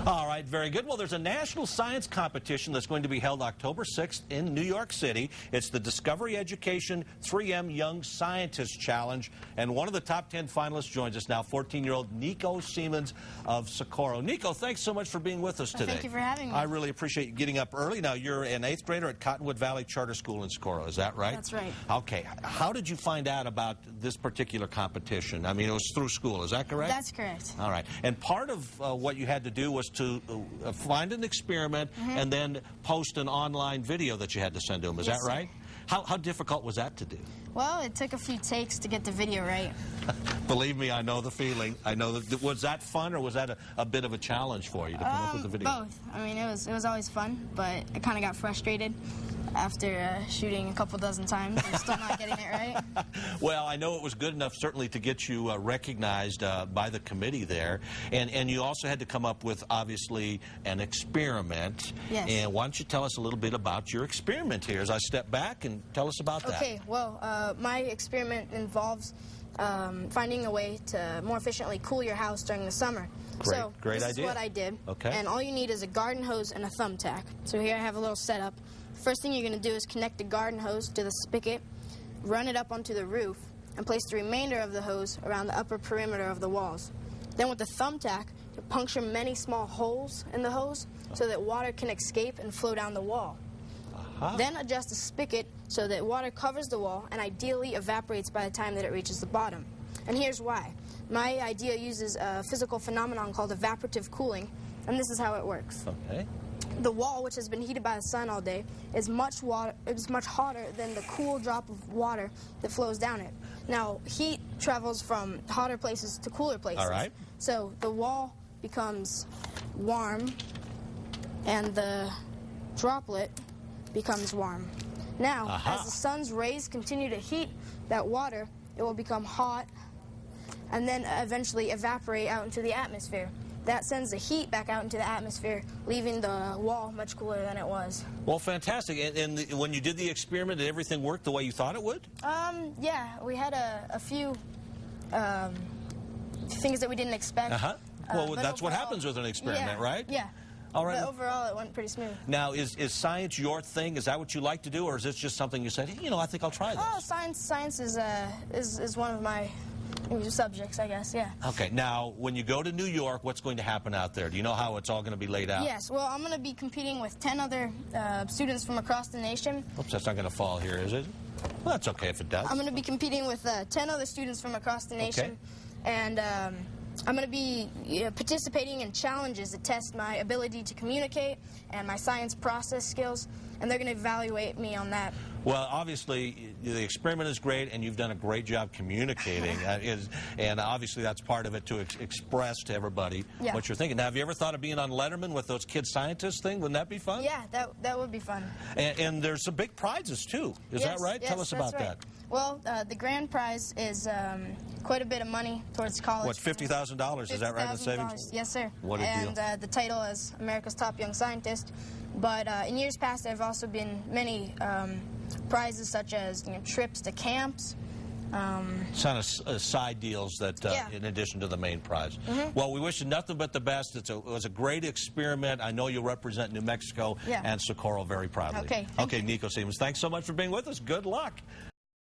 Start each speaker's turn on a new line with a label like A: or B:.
A: All right, very good. Well, there's a national science competition that's going to be held October 6th in New York City. It's the Discovery Education 3M Young Scientist Challenge, and one of the top 10 finalists joins us now, 14-year-old Nico Seamons of Socorro. Nico, thanks so much for being with us today.
B: Thank you for having me.
A: I really appreciate you getting up early. Now, you're an 8th grader at Cottonwood Valley Charter School in Socorro, is that right?
B: That's right.
A: Okay. How did you find out about this particular competition? I mean, it was through school, is that correct?
B: That's correct.
A: All right. And part of what you had to do was to find an experiment and then post an online video that you had to send to them. Is
B: Yes,
A: that right? How difficult was that to do?
B: Well, it took a few takes to get the video right.
A: Believe me, I know the feeling. I know that. Was that fun, or was that a bit of a challenge for you to come up with the video?
B: Both. I mean, it was always fun, but I kind of got frustrated after shooting a couple dozen times and still not getting it right.
A: Well, I know it was good enough certainly to get you recognized by the committee there, and you also had to come up with obviously an experiment.
B: Yes.
A: And why don't you tell us a little bit about your experiment here as I step back and tell us about that.
B: Okay. Well, my experiment involves finding a way to more efficiently cool your house during the summer.
A: Great
B: this
A: idea.
B: is what I did.
A: Okay.
B: And all you need is a garden hose and a thumbtack. So here I have a little setup. First thing you're going to do is connect the garden hose to the spigot, run it up onto the roof, and place the remainder of the hose around the upper perimeter of the walls. Then with the thumbtack, you puncture many small holes in the hose so that water can escape and flow down the wall. Then adjust the spigot so that water covers the wall and ideally evaporates by the time that it reaches the bottom. And here's why. My idea uses a physical phenomenon called evaporative-cooling, and this is how it works.
A: Okay.
B: The wall, which has been heated by the sun all day, is much hotter than the cool drop of water that flows down it. Now, heat travels from hotter places to cooler places.
A: All right.
B: So the wall becomes warm, and the droplet becomes warm. Now, as the sun's rays continue to heat that water, it will become hot and then eventually evaporate out into the atmosphere. That sends the heat back out into the atmosphere, leaving the wall much cooler than it was.
A: Well, fantastic. And when you did the experiment, did everything work the way you thought it would?
B: Yeah, we had a few things that we didn't expect.
A: Well, that's what happens with an experiment, right?
B: Yeah.
A: All right.
B: But overall, it went pretty smooth.
A: Now, is science your thing? Is that what you like to do, or is this just something you said, hey, you know, I think I'll try this?
B: Oh, science is one of my subjects, I guess, yeah.
A: Okay, now, when you go to New York, what's going to happen out there? Do you know how it's all going to be laid out?
B: Yes, well, I'm going to be competing with 10 other students from across the nation.
A: Oops, that's not going to fall here, is it? Well, that's okay if it does.
B: I'm going to be competing with 10 other students from across the nation.
A: Okay.
B: And I'm going to be participating in challenges that test my ability to communicate and my science process skills, and they're going to evaluate me on that.
A: Well, obviously, the experiment is great, and you've done a great job communicating, and obviously that's part of it, to express to everybody what you're thinking. Now, have you ever thought of being on Letterman with those kid scientists thing? Wouldn't that be fun?
B: Yeah, that would be fun.
A: And there's some big prizes, too. Is that right?
B: Yes,
A: Tell us about that.
B: Well, the grand prize is quite a bit of money towards college.
A: What, $50,000? Is that right in savings?
B: Yes, sir.
A: What a deal.
B: And the title is America's Top Young Scientist. But in years past, there have also been many prizes, such as trips to camps.
A: Kind of side deals that, in addition to the main prize. Well, we wish you nothing but the best. It was a great experiment. I know you'll represent New Mexico and Socorro very proudly.
B: Okay.
A: Okay, Nico Seamons, thanks so much for being with us. Good luck.